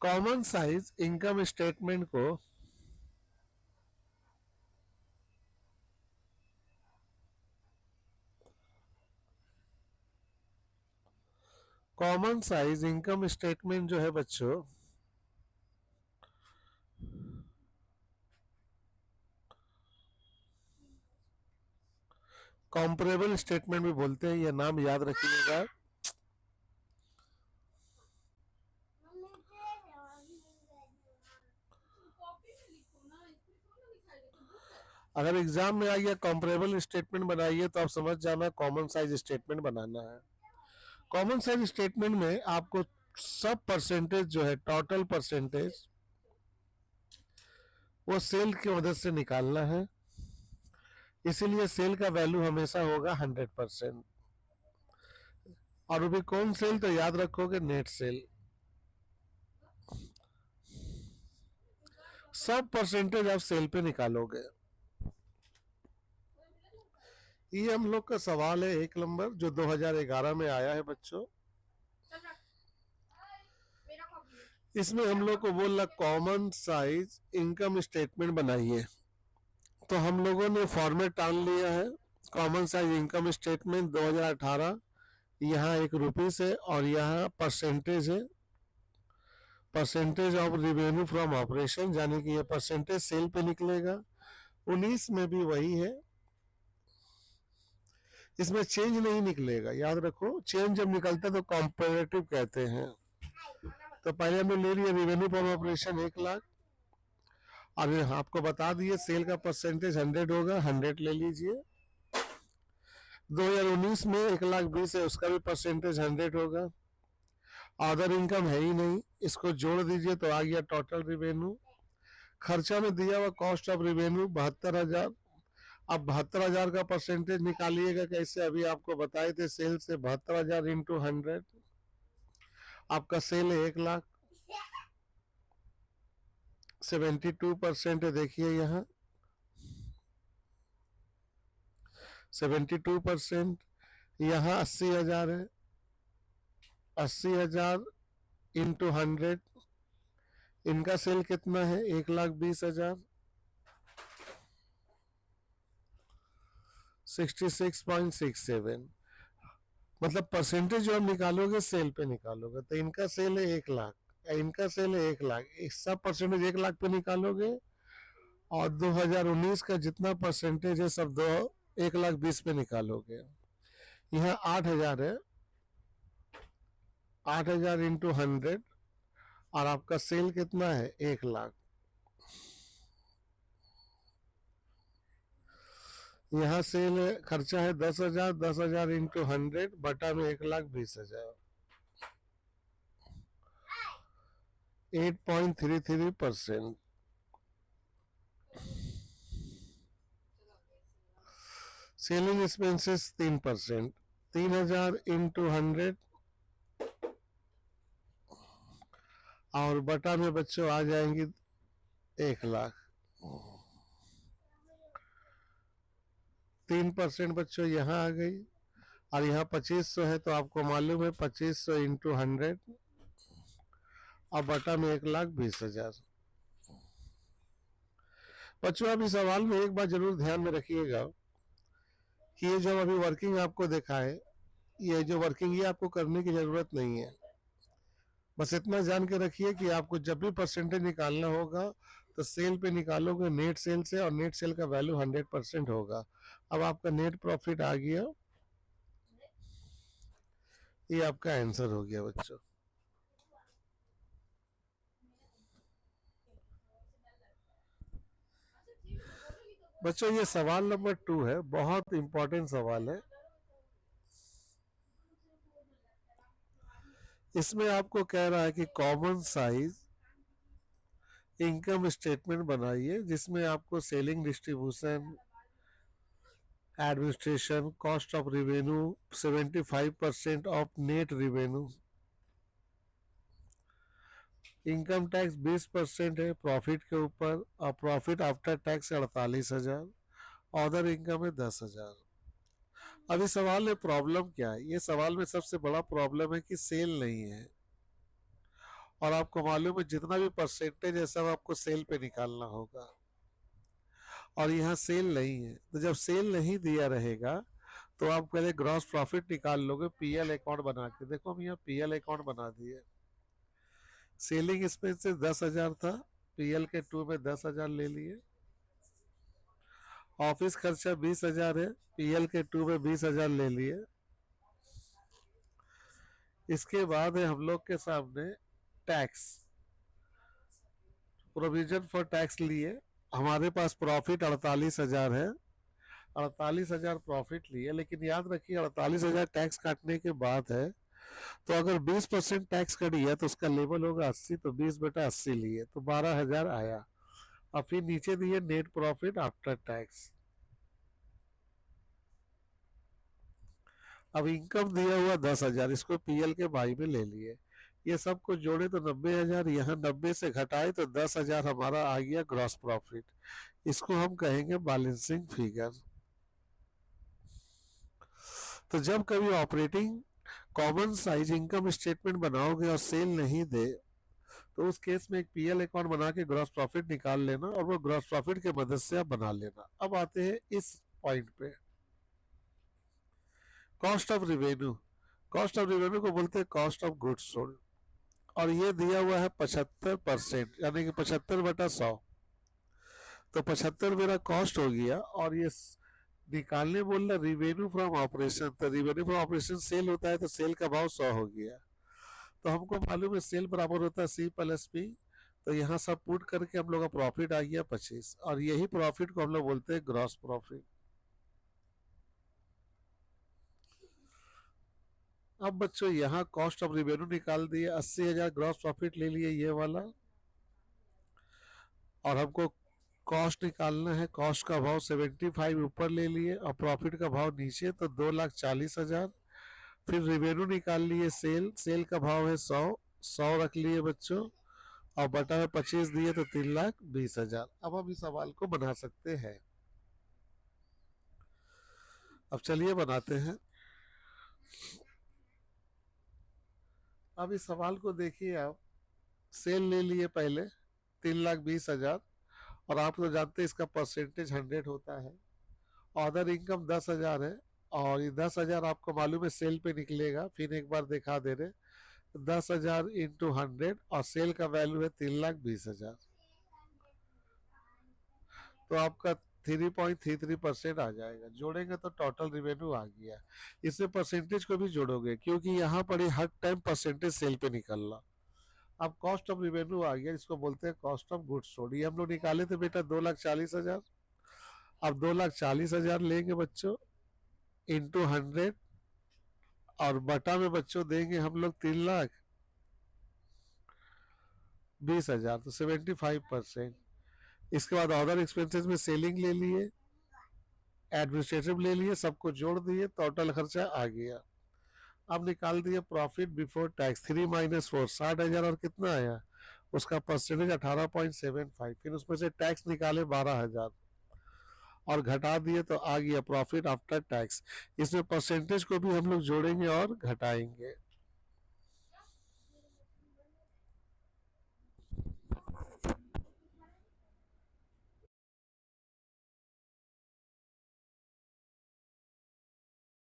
Common size income statement को common size income statement जो है बच्चों, कॉम्परेबल स्टेटमेंट भी बोलते हैं, यह नाम याद रखिएगा। अगर एग्जाम में आ गया कॉम्परेबल स्टेटमेंट बनाइए तो आप समझ जाना कॉमन साइज स्टेटमेंट बनाना है। कॉमन साइज स्टेटमेंट में आपको सब परसेंटेज जो है, टोटल परसेंटेज, वो सेल की मदद से निकालना है। इसीलिए सेल का वैल्यू हमेशा होगा 100%। और वो भी कौन सेल, तो याद रखोगे नेट सेल। सब परसेंटेज आप सेल पे निकालोगे। ये हम लोग का सवाल है 1 नंबर, जो 2011 में आया है बच्चों। इसमें हम लोग को बोल रहा कॉमन साइज इनकम स्टेटमेंट बनाइए, तो हम लोगों ने फॉर्मेट टाल लिया है। कॉमन साइज इनकम स्टेटमेंट 2018, यहाँ 1 रुपीज है और यहाँ परसेंटेज है, percentage of revenue from operation, यानी कि ये परसेंटेज सेल पे निकलेगा। 19 में भी वही है, इसमें चेंज नहीं निकलेगा, याद रखो। चेंज जब निकलता है तो कॉम्परेटिव कहते हैं। तो पहले हमने ले लिया रिवेन्यू फ्रॉम ऑपरेशन 1 लाख, और आपको बता दिए सेल का परसेंटेज 100 होगा, 100 ले लीजिए। 2019 में 1,20,000 है, उसका भी परसेंटेज 100 होगा। अदर इनकम है ही नहीं, इसको जोड़ दीजिए तो आ गया टोटल रिवेन्यू। खर्चा में दिया हुआ कॉस्ट ऑफ रिवेन्यू 72,000। अब 72,000 का परसेंटेज निकालिएगा कैसे, अभी आपको बताए थे। सेल से 72,000 इंटू 100, आपका सेल है 1 लाख। 72% है, देखिए यहाँ 72%। यहाँ 80,000 है, 80,000 इंटू 100, इनका सेल कितना है 1,20,000। 66.67, मतलब परसेंटेज जो आप निकालोगे सेल पे निकालोगे। तो इनका सेल है 1 लाख, इनका सेल है 1 लाख, सब परसेंटेज 1 लाख पे निकालोगे। और 2019 का जितना परसेंटेज है सब 1,20,000 पे निकालोगे। यहाँ 8,000 है, 8,000 इंटू 100, और आपका सेल कितना है 1 लाख। यहाँ सेल खर्चा है 10,000, 10,000 इंटू 100 बटा में 1,20,000, 8.33%। सेलिंग एक्सपेंसेस 3%, 3,000 इंटू 100 और बटा में बच्चों आ जाएंगी 1 लाख। 3% बच्चों यहाँ आ गई, और यहाँ 2500 है, तो आपको मालूम है 2500 इंटू 100 और बटा में 1,20,000। बच्चों आप इस सवाल में एक बात जरूर ध्यान में रखिएगा कि ये जो अभी वर्किंग आपको देखा है, ये जो वर्किंग ये आपको करने की जरूरत नहीं है। बस इतना जान के रखिए कि आपको जब भी परसेंटेज निकालना होगा तो सेल पे निकालोगे नेट सेल से, और नेट सेल का वैल्यू 100% होगा। अब आपका नेट प्रॉफिट आ गया, ये आपका आंसर हो गया बच्चों। बच्चों ये सवाल नंबर 2 है, बहुत इंपॉर्टेंट सवाल है। इसमें आपको कह रहा है कि कॉमन साइज इनकम स्टेटमेंट बनाइए, जिसमें आपको selling, distribution, administration, cost of revenue 75% of net revenue, income tax 20% है प्रॉफिट के ऊपर, और profit after tax 48,000, other income है 10,000। अब इस सवाल में प्रॉब्लम क्या है, ये सवाल में सबसे बड़ा प्रॉब्लम है कि सेल नहीं है, और आपको मालूम है जितना भी परसेंटेज है सब आपको सेल पे निकालना होगा, और यहाँ सेल नहीं है। तो जब सेल नहीं दिया रहेगा तो आप पहले ग्रॉस प्रॉफिट निकाल लोगे पीएल अकाउंट बना के। देखो हम यहाँ पीएल अकाउंट बना दिए। सेलिंग एक्सपेंसेस 10,000 था, पीएल के 2 में 10,000 ले लिए। ऑफिस खर्चा 20,000 है, पीएल के 2 में 20,000 ले लिए। इसके बाद है हम लोग के सामने टैक्स, प्रोविजन फॉर टैक्स लिए। हमारे पास प्रॉफिट 48,000 है, 48,000 प्रॉफिट लिए, लेकिन याद रखिए 48,000 टैक्स काटने के बाद है। तो अगर 20% टैक्स कट गया तो उसका लेवल होगा 80, तो 20/80 लिए तो 12,000 आया। और फिर नीचे दिए नेट प्रॉफिट आफ्टर टैक्स। अब इनकम दिया हुआ 10,000, इसको पीएल के भाई में ले लिए। ये सब को जोड़े तो 90,000, यहाँ 90 से घटाए तो 10,000 हमारा आ गया ग्रॉस प्रॉफिट। इसको हम कहेंगे बैलेंसिंग फिगर। तो जब कभी operating common size income statement बनाओगे और सेल नहीं दे तो उस केस में एक पीएल अकाउंट बना के ग्रॉस प्रॉफिट निकाल लेना, और वो ग्रॉस प्रॉफिट के मदद से आप बना लेना। अब आते हैं इस पॉइंट पे, cost of revenue. Cost of revenue को बोलते हैं कॉस्ट ऑफ गुड्स सोल्ड, और ये दिया हुआ है 75%, यानी कि 75/100। तो 75 मेरा कॉस्ट हो गया, और ये निकालने बोल रहा रिवेन्यू फ्रॉम ऑपरेशन। तो रिवेन्यू फ्रॉम ऑपरेशन सेल होता है, तो सेल का भाव 100 हो गया। तो हमको मालूम है सेल बराबर होता है C+P। तो यहाँ सब पुट करके हम लोग का प्रॉफिट आ गया 25, और यही प्रॉफिट को हम लोग बोलते हैं ग्रॉस प्रॉफिट। अब बच्चों यहाँ कॉस्ट ऑफ रिवेन्यू निकाल दिए, 80,000 ग्रॉस प्रॉफिट ले लिए ये वाला, और हमको कॉस्ट निकालना है। कॉस्ट का भाव 75 ऊपर ले लिए और प्रॉफिट का भाव नीचे, तो 2,40,000। फिर रिवेन्यू निकाल लिए, सेल का भाव है 100 रख लिए बच्चों, और बटा में 25 दिए तो 3,20,000। अब हम इस सवाल को बना सकते हैं। अब चलिए बनाते हैं। अब इस सवाल को देखिए आप, सेल ले लिए पहले 3,20,000, और आप लोग जानते हैं इसका परसेंटेज 100 होता है। अदर इनकम 10,000 है, और ये 10,000 आपको मालूम है सेल पे निकलेगा। फिर एक बार दिखा दे रहे, 10,000 इंटू 100, और सेल का वैल्यू है 3,20,000। तो आपका 3.33% आ जाएगा। जोड़ेंगे तो टोटल रिवेन्यू आ गया। इसमें परसेंटेज को भी जोड़ोगे, क्योंकि यहाँ पर हर टाइम परसेंटेज सेल पे निकलना। अब कॉस्ट ऑफ रिवेन्यू आ गया, इसको बोलते हैं कॉस्ट ऑफ गुड्स सोल्ड। ये हम लोग निकाले थे बेटा 2,40,000। अब 2,40,000 लेंगे बच्चों इंटू 100, और बटा में बच्चों देंगे हम लोग 3,20,000, तो 75%। इसके बाद अदर एक्सपेंसेस में सेलिंग ले लिए, एडमिनिस्ट्रेटिव ले लिए, सबको जोड़ दिए, टोटल खर्चा आ गया। अब निकाल दिए प्रॉफिट बिफोर टैक्स, 3 - 4 60,000, और कितना आया उसका परसेंटेज 18.75। फिर उसमें से टैक्स निकाले 12,000 और घटा दिए, तो आ गया प्रॉफिट आफ्टर टैक्स। इसमें परसेंटेज को भी हम लोग जोड़ेंगे और घटाएंगे।